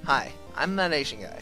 Hi, I'm that Asian guy.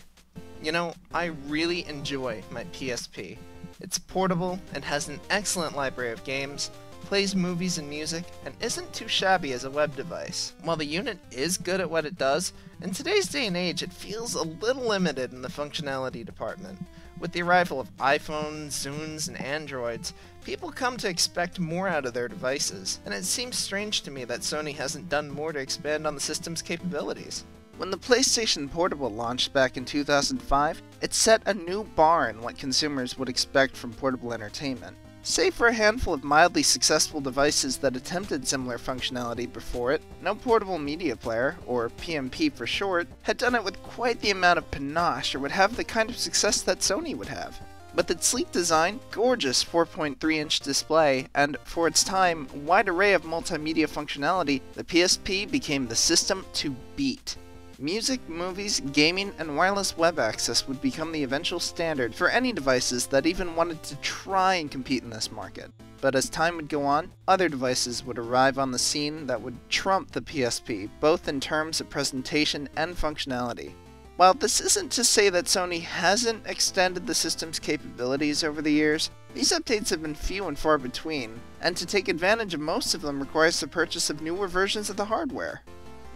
You know, I really enjoy my PSP. It's portable and has an excellent library of games, plays movies and music, and isn't too shabby as a web device. While the unit is good at what it does, in today's day and age it feels a little limited in the functionality department. With the arrival of iPhones, Zunes, and Androids, people come to expect more out of their devices, and it seems strange to me that Sony hasn't done more to expand on the system's capabilities. When the PlayStation Portable launched back in 2005, it set a new bar in what consumers would expect from portable entertainment. Save for a handful of mildly successful devices that attempted similar functionality before it, no portable media player, or PMP for short, had done it with quite the amount of panache or would have the kind of success that Sony would have. With its sleek design, gorgeous 4.3-inch display, and, for its time, wide array of multimedia functionality, the PSP became the system to beat. Music, movies, gaming, and wireless web access would become the eventual standard for any devices that even wanted to try and compete in this market. But as time would go on, other devices would arrive on the scene that would trump the PSP, both in terms of presentation and functionality. While this isn't to say that Sony hasn't extended the system's capabilities over the years, these updates have been few and far between, and to take advantage of most of them requires the purchase of newer versions of the hardware.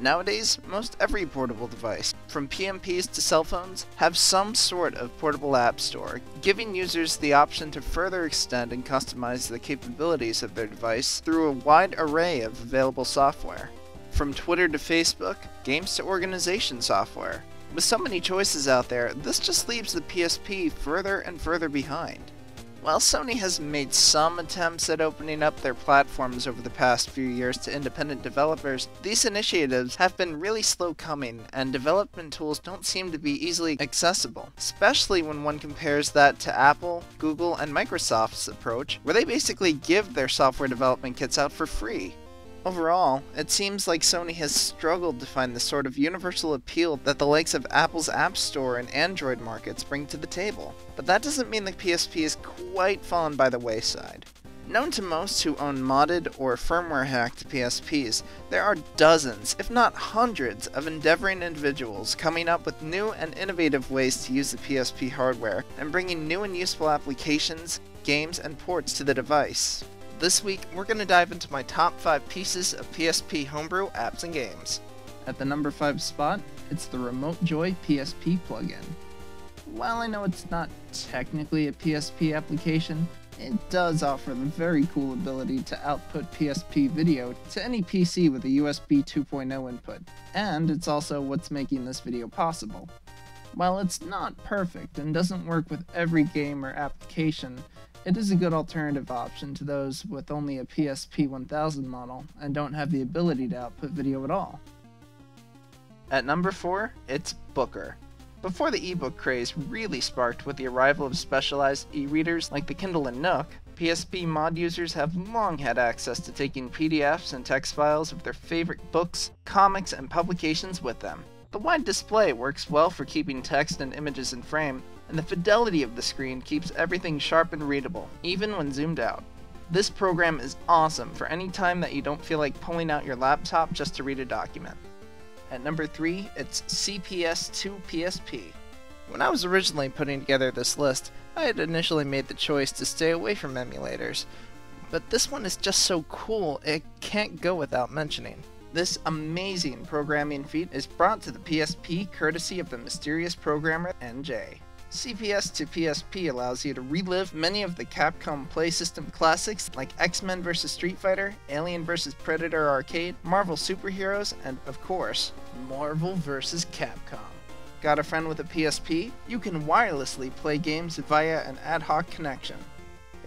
Nowadays, most every portable device, from PMPs to cell phones, have some sort of portable app store, giving users the option to further extend and customize the capabilities of their device through a wide array of available software. From Twitter to Facebook, games to organization software. With so many choices out there, this just leaves the PSP further and further behind. While Sony has made some attempts at opening up their platforms over the past few years to independent developers, these initiatives have been really slow coming, and development tools don't seem to be easily accessible, especially when one compares that to Apple, Google, and Microsoft's approach, where they basically give their software development kits out for free. Overall, it seems like Sony has struggled to find the sort of universal appeal that the likes of Apple's App Store and Android markets bring to the table. But that doesn't mean the PSP is quite fallen by the wayside. Known to most who own modded or firmware-hacked PSPs, there are dozens, if not hundreds, of endeavoring individuals coming up with new and innovative ways to use the PSP hardware and bringing new and useful applications, games, and ports to the device. This week, we're going to dive into my top 5 pieces of PSP Homebrew Apps and games. At the number 5 spot, it's the Remote Joy PSP plugin. While I know it's not technically a PSP application, it does offer the very cool ability to output PSP video to any PC with a USB 2.0 input, and it's also what's making this video possible. While it's not perfect and doesn't work with every game or application, it is a good alternative option to those with only a PSP 1000 model and don't have the ability to output video at all. At number 4, it's Booker. Before the ebook craze really sparked with the arrival of specialized e-readers like the Kindle and Nook, PSP mod users have long had access to taking PDFs and text files of their favorite books, comics, and publications with them. The wide display works well for keeping text and images in frame, and the fidelity of the screen keeps everything sharp and readable, even when zoomed out. This program is awesome for any time that you don't feel like pulling out your laptop just to read a document. At number 3, it's CPS2 PSP. When I was originally putting together this list, I had initially made the choice to stay away from emulators, but this one is just so cool it can't go without mentioning. This amazing programming feat is brought to the PSP courtesy of the mysterious programmer NJ. CPS to PSP allows you to relive many of the Capcom Play System classics like X-Men vs. Street Fighter, Alien vs. Predator Arcade, Marvel Superheroes, and, of course, Marvel vs. Capcom. Got a friend with a PSP? You can wirelessly play games via an ad hoc connection.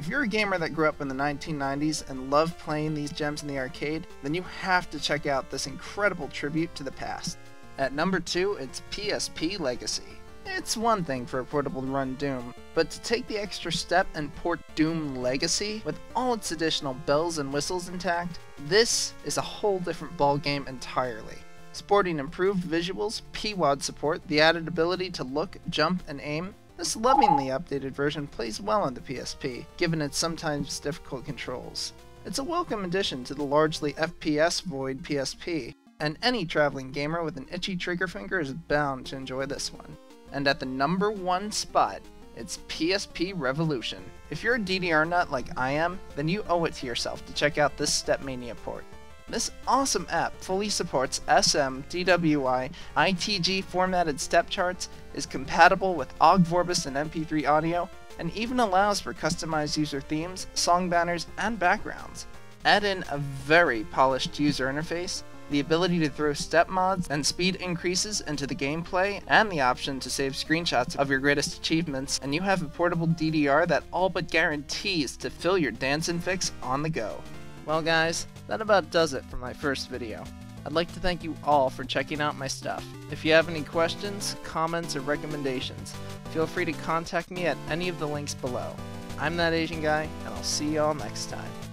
If you're a gamer that grew up in the 1990s and loved playing these gems in the arcade, then you have to check out this incredible tribute to the past. At number 2, it's PSP Legacy. It's one thing for a portable to run Doom, but to take the extra step and port Doom Legacy with all its additional bells and whistles intact, this is a whole different ballgame entirely. Sporting improved visuals, PWAD support, the added ability to look, jump, and aim, this lovingly updated version plays well on the PSP, given its sometimes difficult controls. It's a welcome addition to the largely FPS void PSP, and any traveling gamer with an itchy trigger finger is bound to enjoy this one. And at the #1 spot, it's PSP Revolution. If you're a DDR nut like I am, then you owe it to yourself to check out this Stepmania port. This awesome app fully supports SM, DWI, ITG formatted step charts, is compatible with OGG Vorbis and MP3 audio, and even allows for customized user themes, song banners, and backgrounds. Add in a very polished user interface, the ability to throw step mods and speed increases into the gameplay, and the option to save screenshots of your greatest achievements, and you have a portable DDR that all but guarantees to fill your dancing fix on the go. Well guys, that about does it for my first video. I'd like to thank you all for checking out my stuff. If you have any questions, comments, or recommendations, feel free to contact me at any of the links below. I'm That Asian Guy, and I'll see y'all next time.